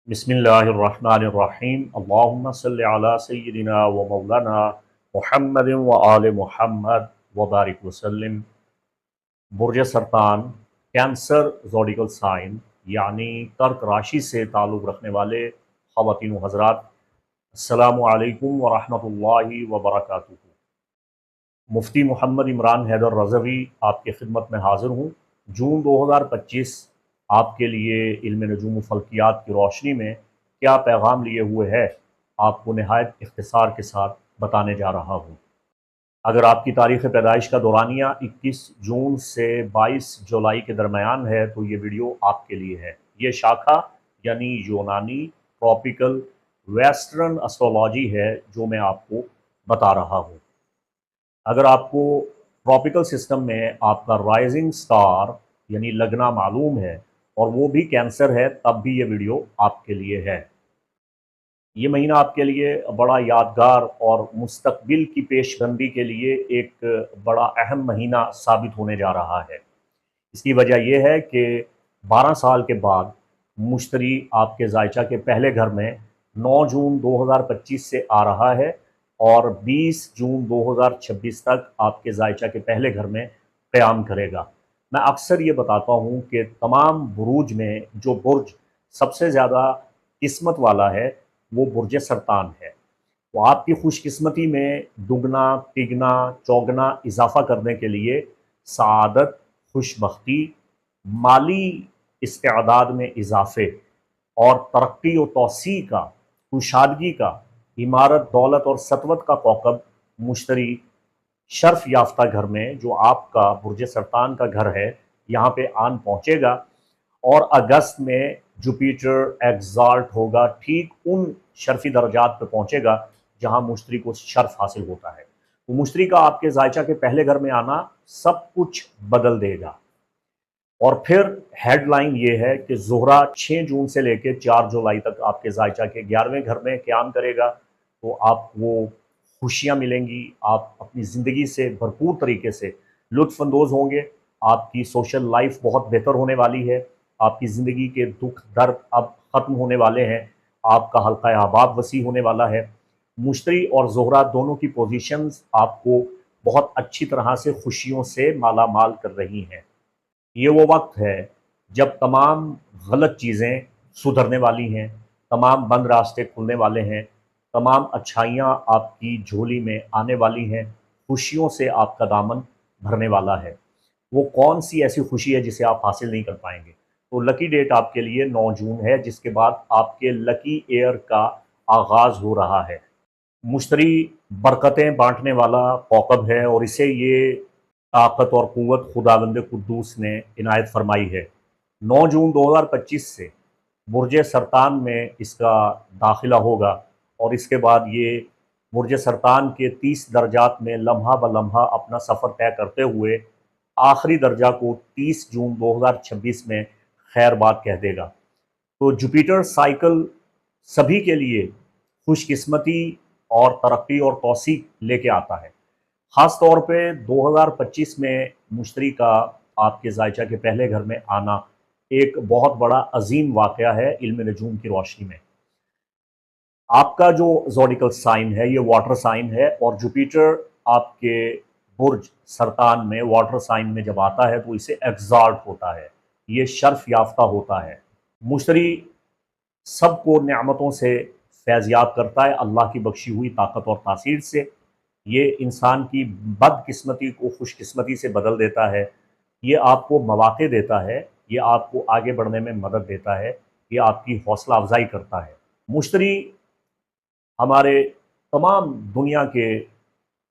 बिस्मिल्लाहिर्रहमानिर्रहीम अल्लाहुम्मा सल्लि अला सय्यिदिना व मौलाना मुहम्मदिन व आले मुहम्मद व बारिक वसल्लम। बुर्ज सरतान कैंसर ज़ोडिकल साइन यानी कर्क राशि से ताल्लुक़ रखने वाले ख़वातीन व हज़रात, अस्सलामु अलैकुम व रहमतुल्लाहि व बरकातुहू। मुफ्ती मोहम्मद इमरान हैदर रज़वी आपकी खिदमत में हाज़िर हूँ। जून 2025 आपके लिए इल्म नजूम फ़ल्कियात की रोशनी में क्या पैगाम लिए हुए है, आपको नहायत इख्तिसार के साथ बताने जा रहा हूँ। अगर आपकी तारीख़ पैदाइश का दौरानिया 21 जून से 22 जुलाई के दरमियान है तो ये वीडियो आपके लिए है। ये शाखा यानी यूनानी ट्रॉपिकल वेस्टर्न एस्ट्रोलॉजी है जो मैं आपको बता रहा हूँ। अगर आपको ट्रॉपिकल सिस्टम में आपका राइजिंग स्टार यानी लगना मालूम है और वो भी कैंसर है, तब भी ये वीडियो आपके लिए है। ये महीना आपके लिए बड़ा यादगार और मुस्तकबिल की पेशबंदी के लिए एक बड़ा अहम महीना साबित होने जा रहा है। इसकी वजह यह है कि 12 साल के बाद मुश्तरी आपके जायचा के पहले घर में 9 जून 2025 से आ रहा है और 20 जून 2026 तक आपके जायचा के पहले घर में क़याम करेगा। मैं अक्सर ये बताता हूँ कि तमाम बुरूज में जो बुर्ज सबसे ज़्यादा किस्मत वाला है वो बुर्ज सरतान है। तो आपकी खुशकिस्मती में दुगना तिगना चौगना इजाफ़ा करने के लिए सआदत, खुशबख्ती, माली इस्तेदाद में इजाफ़े और तरक्की और तौसी का, कुशादगी का, इमारत दौलत और सतवत का कौकब मुश्तरी शर्फ याफ्ता घर में जो आपका बुर्ज सरतान का घर है यहाँ पे आन पहुँचेगा और अगस्त में जुपिटर एग्जाल्ट होगा, ठीक उन शर्फी दर्जात पे पहुँचेगा जहाँ मुश्तरी को शर्फ हासिल होता है। तो मुश्तरी का आपके जायचा के पहले घर में आना सब कुछ बदल देगा। और फिर हेडलाइन ये है कि ज़ोहरा 6 जून से लेकर 4 जुलाई तक आपके जायचा के 11वें घर में क़याम करेगा। तो आप वो खुशियाँ मिलेंगी, आप अपनी ज़िंदगी से भरपूर तरीके से लुत्फ़अंदोज़ होंगे। आपकी सोशल लाइफ बहुत बेहतर होने वाली है। आपकी ज़िंदगी के दुख दर्द अब ख़त्म होने वाले हैं। आपका हल्का अहबाब वसी होने वाला है। मुश्तरी और ज़ोहरा दोनों की पोजीशंस आपको बहुत अच्छी तरह से खुशियों से माला माल कर रही हैं। ये वो वक्त है जब तमाम गलत चीज़ें सुधरने वाली हैं, तमाम बंद रास्ते खुलने वाले हैं, तमाम अच्छाइयाँ आपकी झोली में आने वाली हैं, खुशियों से आपका दामन भरने वाला है। वो कौन सी ऐसी खुशी है जिसे आप हासिल नहीं कर पाएंगे? तो लकी डेट आपके लिए 9 जून है, जिसके बाद आपके लकी ईयर का आगाज़ हो रहा है। मुश्तरी बरकतें बांटने वाला कौकब है और इसे ये ताकत और क़ुव्वत खुदावंद कुद्दूस ने इनायत फरमाई है। 9 जून 2025 से बुर्ज सरतान में इसका दाखिला होगा और इसके बाद ये बुर्ज सरतान के 30 दर्जात में लम्हा ब लम्हा अपना सफ़र तय करते हुए आखिरी दर्जा को 30 जून 2026 में खैरबाद कह देगा। तो जुपिटर साइकिल सभी के लिए खुशकिस्मती और तरक्की और तौसीक लेके आता है। ख़ास तौर पे 2025 में मुश्तरी का आपके जायचा के पहले घर में आना एक बहुत बड़ा अजीम वाक़या है इल्म नजूम की रोशनी में। आपका जो ज़ोडिकल साइन है ये वाटर साइन है और जुपिटर आपके बुर्ज सरतान में वाटर साइन में जब आता है तो इसे एग्जाल्ट होता है, ये शर्फ याफ्ता होता है। मुश्तरी सबको नेमतों से फैज़याब करता है अल्लाह की बख्शी हुई ताकत और तासीर से। ये इंसान की बदकिस्मती को खुशकिस्मती से बदल देता है, ये आपको मौक़े देता है, ये आपको आगे बढ़ने में मदद देता है, ये आपकी हौसला अफ़ज़ाई करता है। मुश्तरी हमारे तमाम दुनिया के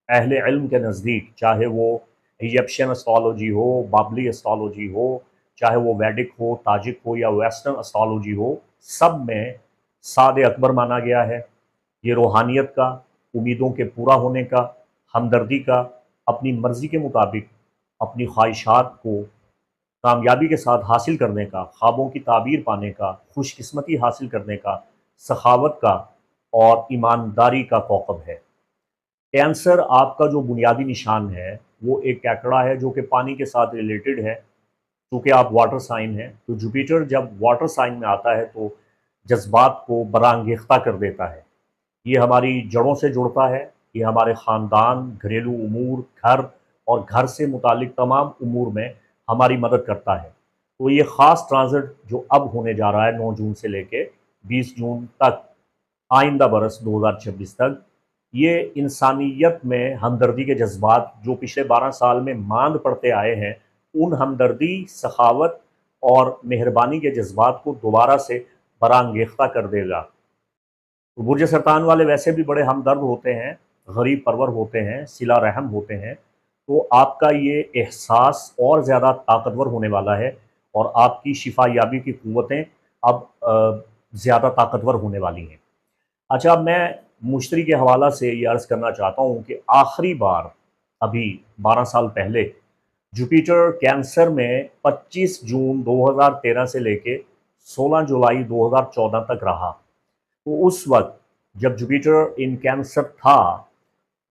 अहले इल्म के नज़दीक, चाहे वो इजिप्शियन एस्ट्रोलॉजी हो, बाबली एस्ट्रोलॉजी हो, चाहे वो वैदिक हो, ताजिक हो या वेस्टर्न एस्ट्रोलॉजी हो, सब में साद अकबर माना गया है। ये रूहानियत का, उम्मीदों के पूरा होने का, हमदर्दी का, अपनी मर्ज़ी के मुताबिक अपनी ख्वाहिशात को कामयाबी के साथ हासिल करने का, ख्वाबों की ताबीर पाने का, खुशकिस्मती हासिल करने का, सखावत का और ईमानदारी का कौकब है। कैंसर आपका जो बुनियादी निशान है वो एक कैकड़ा है जो कि पानी के साथ रिलेटेड है। चूँकि आप वाटर साइन हैं तो जुपिटर जब वाटर साइन में आता है तो जज्बात को बरांगेख्ता कर देता है। ये हमारी जड़ों से जुड़ता है, ये हमारे ख़ानदान, घरेलू उमूर, घर और घर से मुतालिक तमाम उमूर में हमारी मदद करता है। तो ये ख़ास ट्रांज़िट जो अब होने जा रहा है 9 जून से लेके 20 जून तक, आइंदा बरस 2026 तक, ये इंसानियत में हमदर्दी के जज्बात जो पिछले 12 साल में मांद पड़ते आए हैं, उन हमदर्दी, सखावत और मेहरबानी के जज्बात को दोबारा से बरांगेख्ता कर देगा। तो बुर्ज सरतान वाले वैसे भी बड़े हमदर्द होते हैं, गरीब परवर होते हैं, सिला रहम होते हैं। तो आपका ये एहसास और ज़्यादा ताकतवर होने वाला है और आपकी शिफा याबी की क़ुव्वतें अब ज़्यादा ताकतवर होने वाली हैं। अच्छा, अब मैं मुश्तरी के हवाला से ये अर्ज़ करना चाहता हूँ कि आखिरी बार अभी 12 साल पहले जुपिटर कैंसर में 25 जून 2013 से लेके 16 जुलाई 2014 तक रहा। तो उस वक्त जब जुपिटर इन कैंसर था,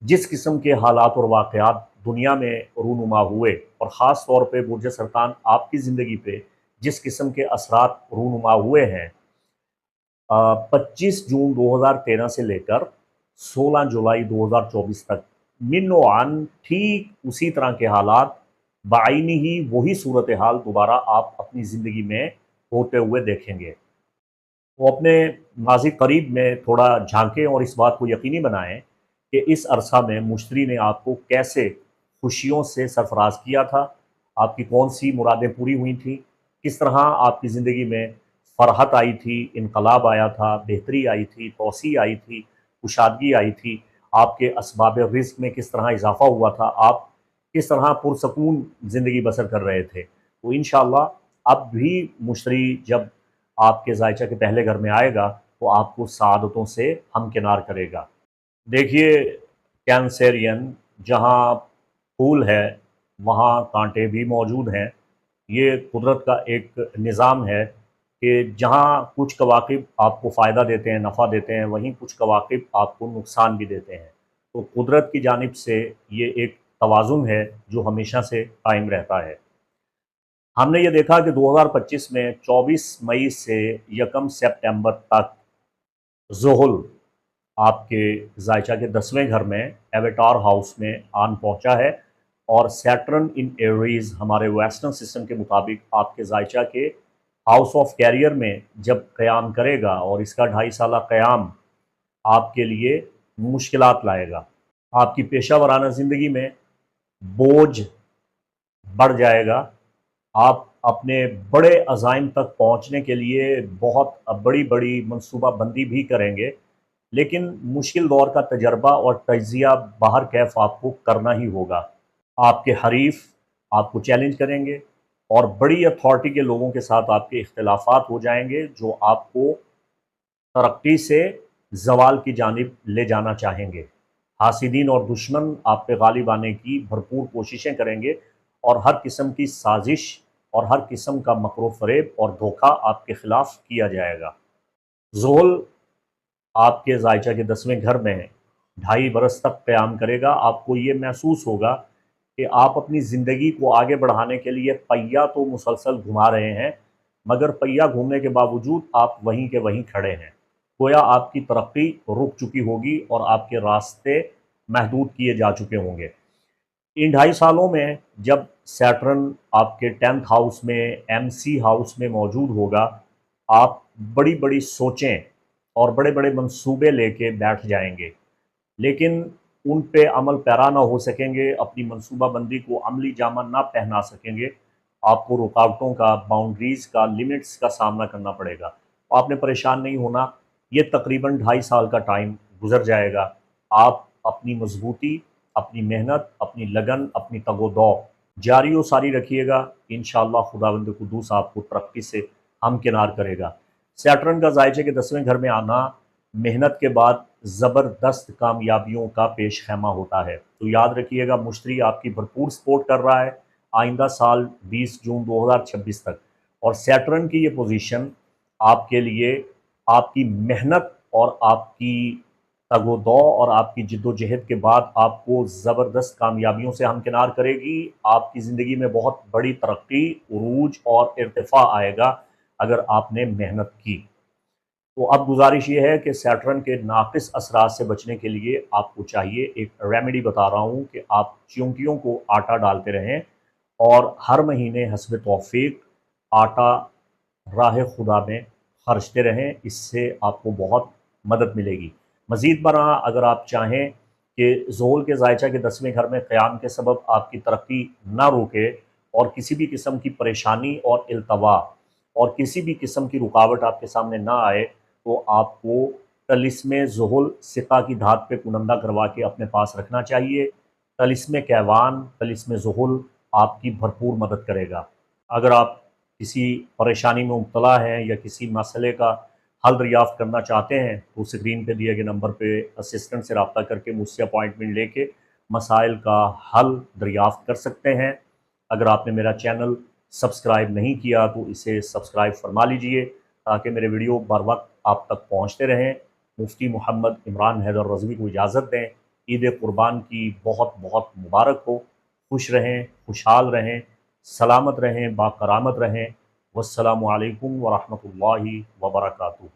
जिस किस्म के हालात और वाक़यात दुनिया में रूनुमा हुए और ख़ास तौर पे बुर्ज सरतान आपकी ज़िंदगी पे जिस किस्म के असरात रूनुमा हुए हैं, 25 जून 2013 से लेकर 16 जुलाई 2024 तक मिन-ओ-अन ठीक उसी तरह के हालात, बाइनी ही वही सूरत हाल दोबारा आप अपनी ज़िंदगी में होते हुए देखेंगे। वो अपने माज़ी करीब में थोड़ा झांकें और इस बात को यकीनी बनाएं कि इस अरसा में मुश्तरी ने आपको कैसे खुशियों से सरफराज किया था, आपकी कौन सी मुरादें पूरी हुई थी, किस तरह आपकी ज़िंदगी में फ़रहत आई थी, इनकलाब आया था, बेहतरी आई थी, तौसी आई थी, कुशादगी आई थी, आपके असबाब रिज़्क़ में किस तरह इजाफ़ा हुआ था, आप किस तरह पुरसकून ज़िंदगी बसर कर रहे थे। तो इंशाअल्लाह अब भी मुश्तरी जब आपके ज़ायचा के पहले घर में आएगा तो आपको सआदतों से हमकिनार करेगा। देखिए कैंसेरियन, जहाँ फूल है वहाँ कांटे भी मौजूद हैं। ये कुदरत का एक निज़ाम है कि जहाँ कुछ कवाकिब आपको फ़ायदा देते हैं, नफ़ा देते हैं, वहीं कुछ कवाकिब आपको नुकसान भी देते हैं। तो कुदरत की जानिब से ये एक तवाज़ुन है जो हमेशा से कायम रहता है। हमने ये देखा कि 2025 में 24 मई से 1 सितंबर तक ज़ुहुल आपके ज़ायचा के 10वें घर में एवेटार हाउस में आन पहुंचा है और सैटर्न इन एरीज़ हमारे वेस्टर्न सिस्टम के मुताबिक आपके ज़ायचा के हाउस ऑफ कैरियर में जब क़याम करेगा और इसका 2.5 साला क़याम आपके लिए मुश्किलात लाएगा। आपकी पेशा वराना ज़िंदगी में बोझ बढ़ जाएगा। आप अपने बड़े अज़ाइम तक पहुँचने के लिए बहुत बड़ी-बड़ी मनसूबाबंदी भी करेंगे, लेकिन मुश्किल दौर का तजर्बा और तज्ज़िया बाहर कैफ़ आपको करना ही होगा। आपके हरीफ़ आपको चैलेंज करेंगे और बड़ी अथॉरिटी के लोगों के साथ आपके इख्तिलाफ़ात हो जाएंगे जो आपको तरक्की से ज़वाल की जानिब ले जाना चाहेंगे। हासिदीन और दुश्मन आप पे गालिब आने की भरपूर कोशिशें करेंगे और हर किस्म की साजिश और हर किस्म का मकरो फ़रेब और धोखा आपके ख़िलाफ़ किया जाएगा। ज़ुहुल आपके ज़ायचा के 10वें घर में 2.5 बरस तक क़याम करेगा। आपको ये महसूस होगा कि आप अपनी ज़िंदगी को आगे बढ़ाने के लिए पहिया तो मुसलसल घुमा रहे हैं, मगर पहिया घूमने के बावजूद आप वहीं के वहीं खड़े हैं। गोया आपकी तरक्की रुक चुकी होगी और आपके रास्ते महदूद किए जा चुके होंगे। इन 2.5 सालों में जब सैटर्न आपके 10th हाउस में, एमसी हाउस में मौजूद होगा, आप बड़ी-बड़ी सोचें और बड़े-बड़े मंसूबे लेके बैठ जाएंगे, लेकिन उन पे अमल पैरा ना हो सकेंगे, अपनी मनसूबाबंदी को अमली जामा ना पहना सकेंगे। आपको रुकावटों का, बाउंड्रीज़ का, लिमिट्स का सामना करना पड़ेगा। आपने परेशान नहीं होना, ये तकरीबन 2.5 साल का टाइम गुज़र जाएगा। आप अपनी मज़बूती, अपनी मेहनत, अपनी लगन, अपनी तगो-दौ जारी व सारी रखिएगा। इंशाअल्लाह खुदावंद कुद्दूस आपको तरक्की से हमकिनार करेगा। सैटर्न का ज़ायचे के 10वें घर में आना मेहनत के बाद ज़बरदस्त कामयाबियों का पेश ख़ैमा होता है। तो याद रखिएगा, मुश्तरी आपकी भरपूर सपोर्ट कर रहा है आइंदा साल 20 जून 2026 तक, और सैटर्न की ये पोजीशन आपके लिए आपकी मेहनत और आपकी तगो-दौ और आपकी जिद्दोजहद के बाद आपको ज़बरदस्त कामयाबियों से हमकिनार करेगी। आपकी ज़िंदगी में बहुत बड़ी तरक्की, उरूज और इर्तिफ़ा आएगा अगर आपने मेहनत की। تو अब गुजारिश ये है कि सैटर्न के नाक़िस असरात से बचने के लिए आपको चाहिए, एक रेमेडी बता रहा हूँ कि आप चिंकियों को आटा डालते रहें और हर महीने हस्ब तौफीक आटा राह खुदा में खर्चते रहें, इससे आपको बहुत मदद मिलेगी। मज़ीद बरआं अगर आप चाहें कि ज़ोल के ज़ायचा के 10वें घर में क़याम के सबब आपकी तरक्की ना रुके और किसी भी किस्म की परेशानी और इल्तवा और किसी भी किस्म की रुकावट आपके सामने ना आए, तो आपको तलिस्मे ज़ुहुल सिक़ा की धात पे कुनंदा करवा के अपने पास रखना चाहिए। तलिस्मे कैवान, तलिस्मे ज़ुहुल आपकी भरपूर मदद करेगा। अगर आप किसी परेशानी में मुब्तला हैं या किसी मसले का हल दरियाफ़्त करना चाहते हैं, तो स्क्रीन पे दिए गए नंबर पे असिस्टेंट से रब्ता करके मुझसे अपॉइंटमेंट लेके मसाइल का हल दरियाफ़्त कर सकते हैं। अगर आपने मेरा चैनल सब्सक्राइब नहीं किया तो इसे सब्सक्राइब फरमा लीजिए ताकि मेरे वीडियो बर वक्त आप तक पहुँचते रहें। मुफ्ती मोहम्मद इमरान हैदर रज़वी को इजाज़त दें। ईद कुर्बान की बहुत बहुत मुबारक हो। खुश रहें, खुशहाल रहें, सलामत रहें, बाकरामत रहें। वस्सलामु अलैकुम व रहमतुल्लाहि व बरकातुहू।